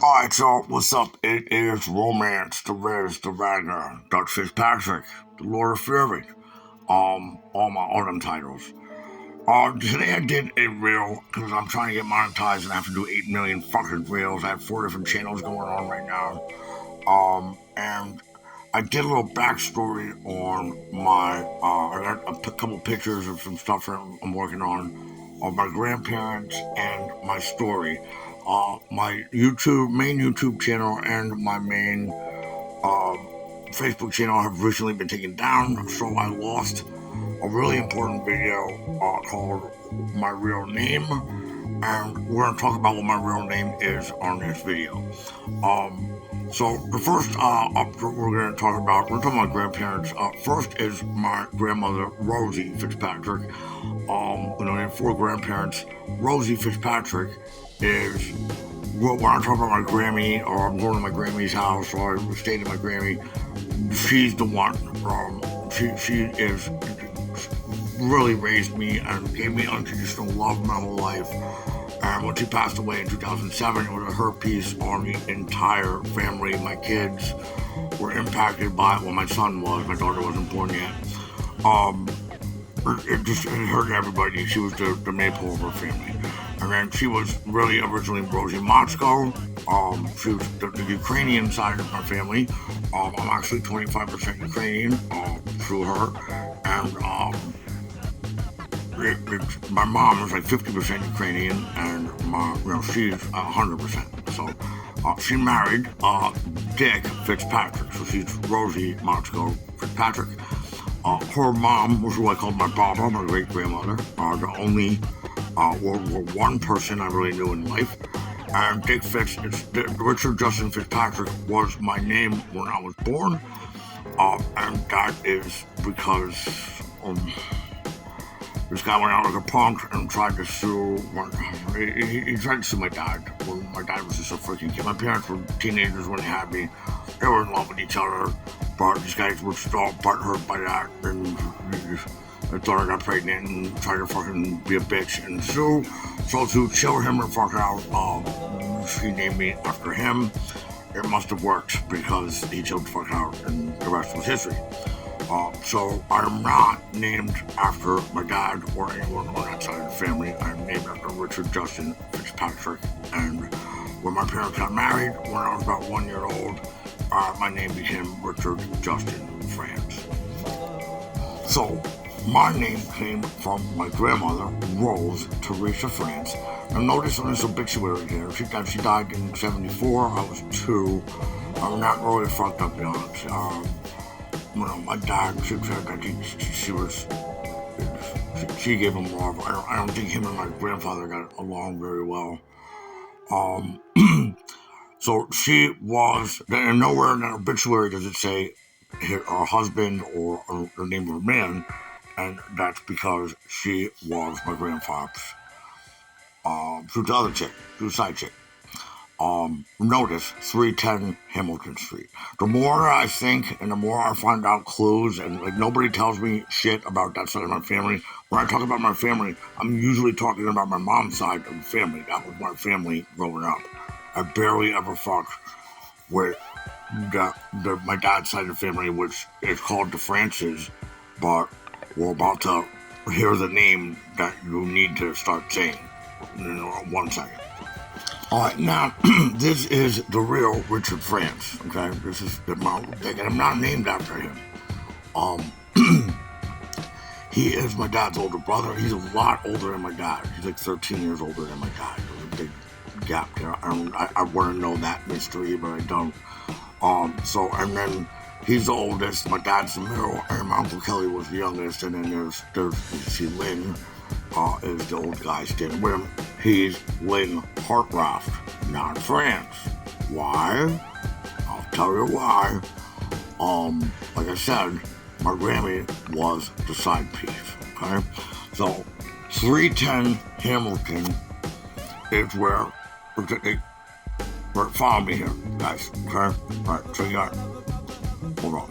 Alright, so what's up? It is Romance, the Riz, the Wagner, Dutch Fitzpatrick, the Lord of Fury, all my autumn titles. Today I did a reel because I'm trying to get monetized and I have to do 8 million fucking reels. I have 4 different channels going on right now. And I did a little backstory on I got a couple pictures of some stuff that I'm working on of my grandparents and my story. My main YouTube channel and my main Facebook channel have recently been taken down, so I lost a really important video called My Real Name, and we're going to talk about what my real name is on this video. So the first we're talking about my grandparents. First is my grandmother, Rosie Fitzpatrick. I have 4 grandparents. Rosie Fitzpatrick is, when I talk about my Grammy, or I'm going to my Grammy's house, or I stayed at my Grammy, she's the one. She is really raised me and gave me unconditional love my whole life. And when she passed away in 2007, it was her piece on the entire family. My kids were impacted by it. Well, my son was. My daughter wasn't born yet. It hurt everybody. She was the maple of her family. And then she was really originally Rosie Motzko. She was the Ukrainian side of my family. I'm actually 25% Ukrainian through her. And my mom is like 50% Ukrainian, and she's 100%. So she married Dick Fitzpatrick, so she's Rosie Motzko Fitzpatrick. Her mom was who I called my Baba, my great grandmother, the only World War I person I really knew in life. And Dick Richard Justin Fitzpatrick was my name when I was born, and that is because this guy went out like a punk and tried to sue. He tried to sue my dad when my dad was just a freaking kid. My parents were teenagers when they had me. They were in love with each other, but these guys were still butthurt by that, and they thought I got pregnant and tried to fucking be a bitch and sue. So to chill him the fuck out, she named me after him. It must have worked because he chilled the fuck out, and the rest was history. So I'm not named after my dad or anyone on that side of the family. I'm named after Richard Justin Fitzpatrick. And when my parents got married, when I was about 1 year old, my name became Richard Justin Franz. So my name came from my grandmother, Rose Teresa France. And notice on this obituary here, she died in 1974. I was 2. I'm not really fucked up, to be honest. My dad, she said that she gave him love. I don't think him and my grandfather got along very well. So she was, and nowhere in that obituary does it say her husband or the name of a man, and that's because she was my grandfather's, through the other chick, through the side chick. Notice 310 Hamilton Street. The more I think and the more I find out clues, and like nobody tells me shit about that side of my family. When I talk about my family, I'm usually talking about my mom's side of the family. That was my family growing up. I barely ever fucked with my dad's side of the family, which is called the Frances, but we're about to hear the name that you need to start saying. 1 second. Alright, now, this is the real Richard France, okay? This is and I'm not named after him. He is my dad's older brother. He's a lot older than my dad. He's like 13 years older than my dad. There's a big gap there. I want to know that mystery, but I don't. And then he's the oldest. My dad's the middle, and my Uncle Kelly was the youngest, and then there's you see Lynn, is the old guy standing with him. He's Lynn Hartranft, not France. Why? I'll tell you why. Like I said, my Grammy was the side piece, okay? So, 310 Hamilton is where follow me here, guys, okay? Alright, so you got, hold on.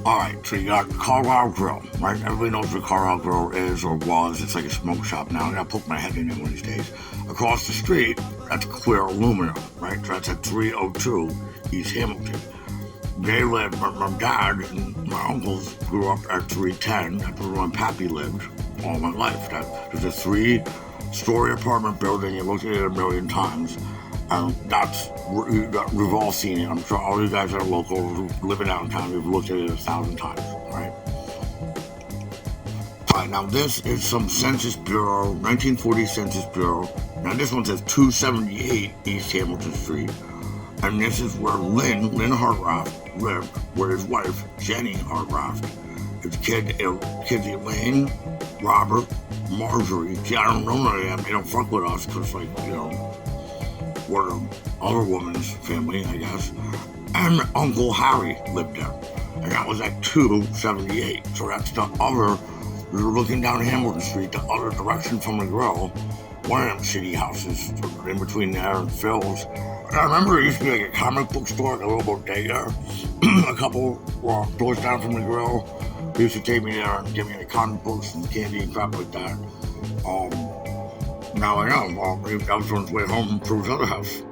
Alright, so you got Carlisle Grill, right? Everybody knows what Carlisle Grill is or was. It's like a smoke shop now. I gotta poke my head in it one of these days. Across the street That's clear aluminum, right? So that's at 302 East Hamilton. They lived, my dad and my uncles grew up at 310. That's where my pappy lived all my life. There's a three-story apartment building. You looked at it a million times. We've all seen it. I'm sure all you guys that are local who live in downtown, you've looked at it 1,000 times, right? All right, now this is some Census Bureau, 1940 Census Bureau. Now this one says 278 East Hamilton Street. And this is where Lynn Hartranft lived, with his wife, Jenny Hartranft, his kids Elaine, Robert, Marjorie. See, I don't know none of them. They don't fuck with us because, like, we're the other woman's family, I guess. And Uncle Harry lived there. And that was at 278. So that's the other, we were looking down Hamilton Street, the other direction from the grill. One of them shitty houses in between there and Phil's. I remember it used to be like a comic book store, like a little bodega, a couple doors down from the grill. They used to take me there and give me the comic books and candy and crap like that. Now I know. I was on his way home from his other house.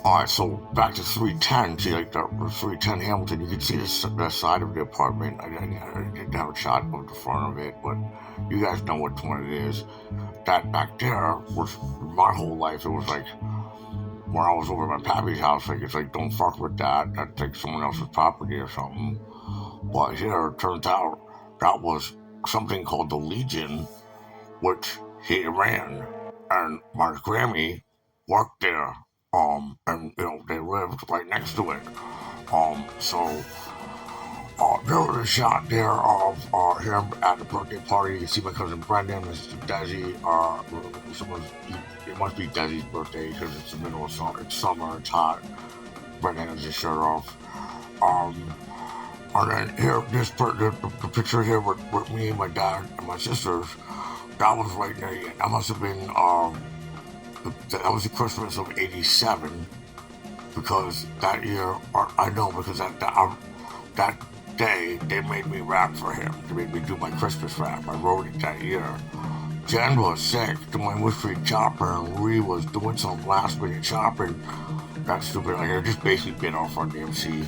Alright, so back to 310. See, like the 310 Hamilton, you can see the side of the apartment. I didn't have a shot of the front of it, but you guys know which one it is. That back there was my whole life. It was like, when I was over at my pappy's house, like, it's like, don't fuck with that. That's like someone else's property or something. But here, it turns out that was something called the Legion, which he ran. And my Grammy worked there. And, they lived right next to it. So there was a shot there of him at the birthday party. You can see my cousin Brendan, Mr. Desi. It must be Desi's birthday because it's the middle of summer. It's summer, it's hot. Brendan has his shirt off. And then here, the picture here with me, my dad, and my sisters, that was right near the end. That must have been, that was the Christmas of '87, because that year, I know because that day, they made me rap for him. They made me do my Christmas rap. I wrote it that year. Jen was sick doing Wood Chopper, and Ree was doing some last minute shopping. That's stupid. Like, I just basically bit off on the MC.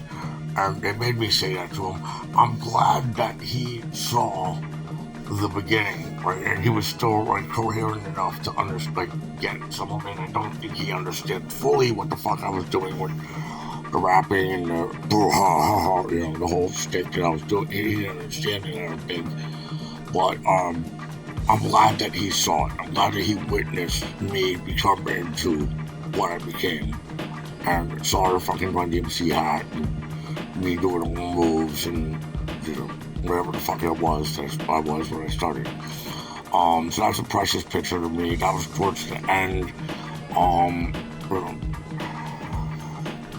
And they made me say that to him. I'm glad that he saw the beginning, right? And he was still, like, coherent enough to get some of it. I don't think he understood fully what the fuck I was doing with the rapping and the boo ha ha ha, the whole stick that I was doing. He didn't understand it, I don't think. But, I'm glad that he saw it. I'm glad that he witnessed me become into what I became. And saw the fucking Run DMC hat and me doing the moves and, whatever the fuck it was I was when I started. So that's a precious picture to me. That was towards the end.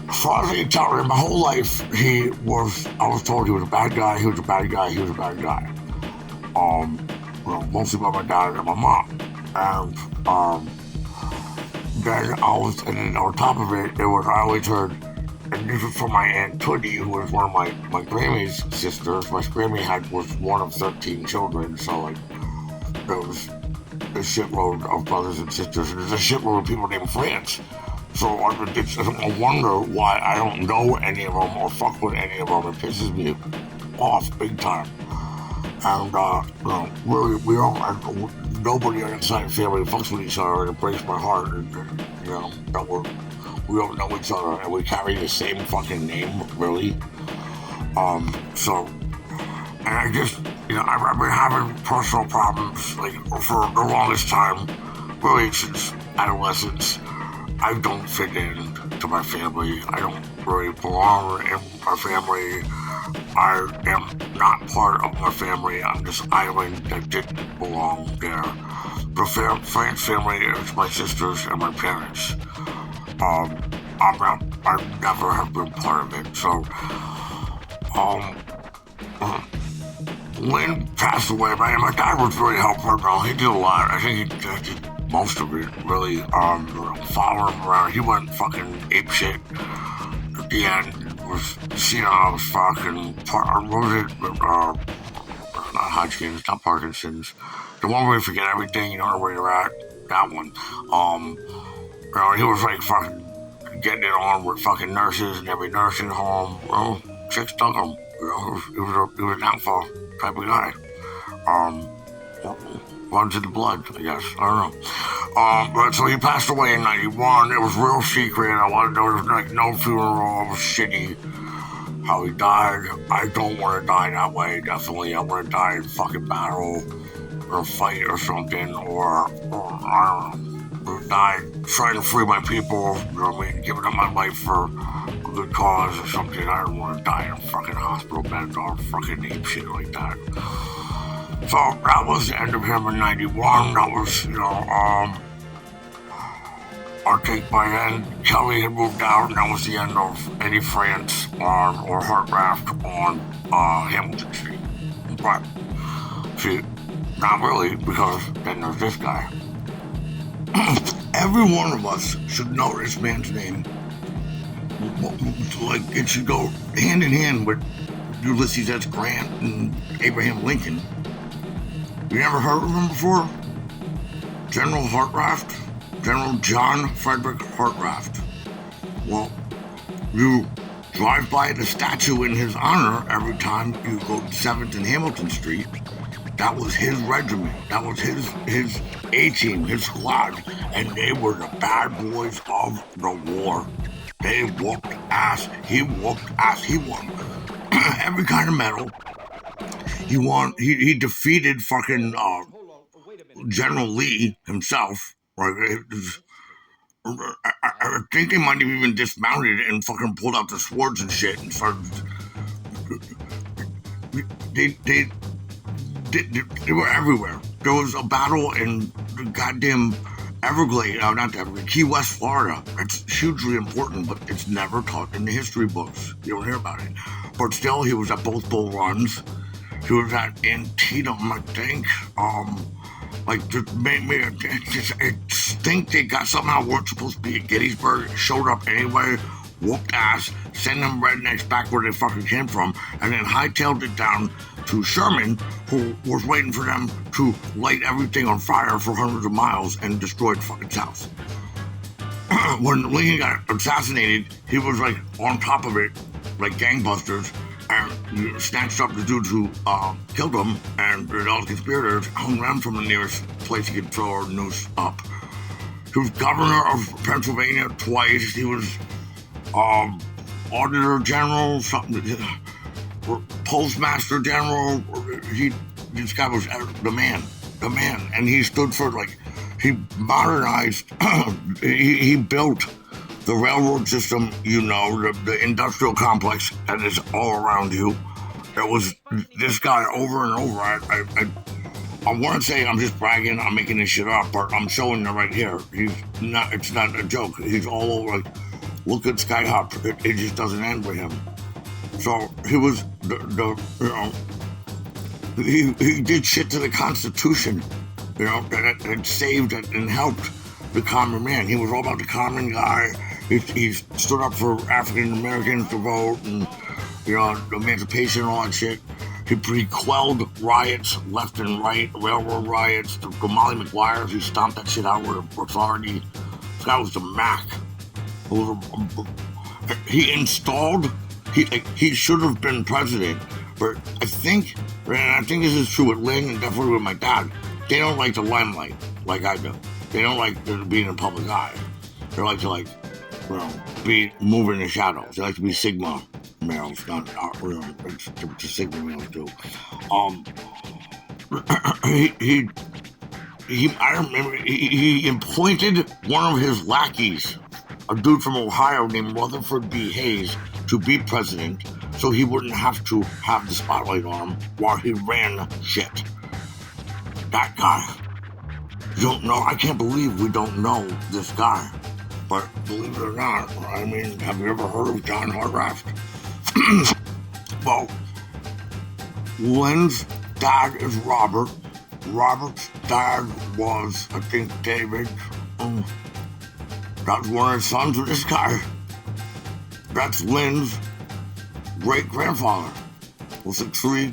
As far as I can tell, my whole life, I was told he was a bad guy, he was a bad guy, he was a bad guy. Mostly by my dad and my mom. And then on top of it, I always heard, and this was from my Aunt Tootie, who was one of my Grammy's sisters. My Grammy was one of 13 children, so like there was a shitload of brothers and sisters, and there's a shitload of people named France. So I wonder why I don't know any of them or fuck with any of them. It pisses me off big time. And, really, nobody on the inside of the family fucks with each other, and it breaks my heart, that we don't know each other, and we carry the same fucking name, really. And I just, I've been having personal problems, like, for the longest time, really since adolescence. I don't fit in to my family. I don't really belong in my family. I am not part of my family. I'm this island that didn't belong there. The France family is my sisters and my parents. I never have been part of it. So, Lynn passed away. My dad was very helpful. He did a lot. I think he did most of it, really. Following him around. He went fucking apeshit at the end. Was senile as fuck, and what was it? Not Hodgkin's, not Parkinson's. The one where you forget everything, you don't know where you're at. That one. He was like fucking getting it on with fucking nurses in every nursing home. Well, chicks dug him. He was an alpha type of guy. Um, runs in the blood, I guess. I don't know. But so he passed away in '91. It was real secret. There was like no funeral. It was shitty how he died. I don't want to die that way. Definitely, I want to die in fucking battle or fight or something, or I don't know, or die trying to free my people. You know what I mean? Giving up my life for a good cause or something. I don't want to die in a fucking hospital bed or fucking ape shit like that. So that was the end of him in '91. That was, our take by end. Kelly had moved out, and that was the end of Eddie France or Heartcraft on Hamilton Street. But, see, not really, because then there's this guy. Every one of us should know this man's name. Like, it should go hand in hand with Ulysses S. Grant and Abraham Lincoln. You never heard of him before? General Hartranft? General John Frederick Hartranft. Well, you drive by the statue in his honor every time you go to 7th and Hamilton Street. That was his regiment. That was his A-team, his squad. And they were the bad boys of the war. They whooped ass. He whooped ass. He won every kind of medal. He won. He defeated fucking General Lee himself. Right? I think they might have even dismounted and fucking pulled out the swords and shit and started. They were everywhere. There was a battle in the goddamn Key West, Florida. It's hugely important, but it's never taught in the history books. You don't hear about it. But still, he was at both Bull Runs. He was at Antietam, I think. I think they got somehow weren't supposed to be at Gettysburg, showed up anyway, whooped ass, sent them rednecks back where they fucking came from, and then hightailed it down to Sherman, who was waiting for them to light everything on fire for hundreds of miles and destroy the fucking South. When Lincoln got assassinated, he was like on top of it, like gangbusters, and snatched up the dudes who killed him, and all the conspirators hung them from the nearest place he could throw a noose up. He was governor of Pennsylvania twice. He was auditor general, postmaster general. This guy was the man, and he stood for he modernized. he built the railroad system, the industrial complex that is all around you. There was this guy over and over. I want to say I'm just bragging, I'm making this shit up, but I'm showing it right here. It's not a joke. He's all over. Look at Skyhawk. It just doesn't end with him. So he was he did shit to the Constitution, that saved and helped the common man. He was all about the common guy. He stood up for African Americans to vote and, emancipation and all that shit. He quelled riots left and right, railroad riots, the Molly McGuire's. He stomped that shit out with authority. This guy was the Mac. He installed, he should have been president, but I think this is true with Lynn and definitely with my dad. They don't like the limelight like I do. They don't like being in the public eye. They like to be moving in the shadows. They like to be Sigma males, not it's Sigma males too. I remember he appointed one of his lackeys, a dude from Ohio named Rutherford B. Hayes, to be president, so he wouldn't have to have the spotlight on him while he ran shit. That guy. You don't know. I can't believe we don't know this guy. But believe it or not, I mean, have you ever heard of John Hartranft? Well, Lynn's dad is Robert. Robert's dad was, I think, David. That's one of his sons of this guy. That's Lynn's great-grandfather. Was it three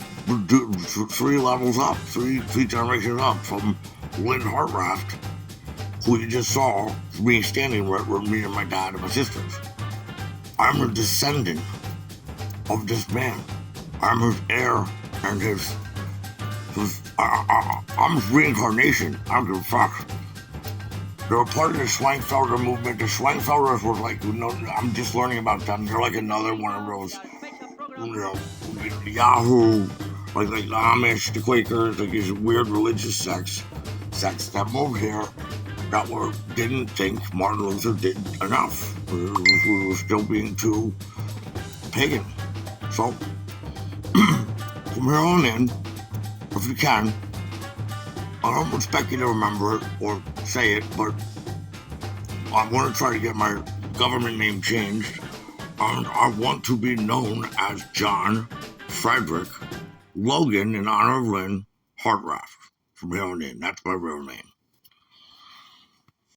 levels up, three generations up from Lynn Hartranft, who you just saw me standing right where me and my dad and my sisters. I'm a descendant of this man. I'm his heir and I'm his reincarnation. I don't give a fuck. They're a part of the Schweinfelder movement. The Schweinfelders were like, I'm just learning about them. They're like another one of those, Yahoo, like the Amish, the Quakers, like these weird religious sects that moved here that didn't think Martin Luther did enough. We were still being too pagan. So, from here on in, if you can, I don't expect you to remember it or say it, but I want to try to get my government name changed, and I want to be known as John Frederick Logan in honor of Lynn Hartraft. From here on in, that's my real name.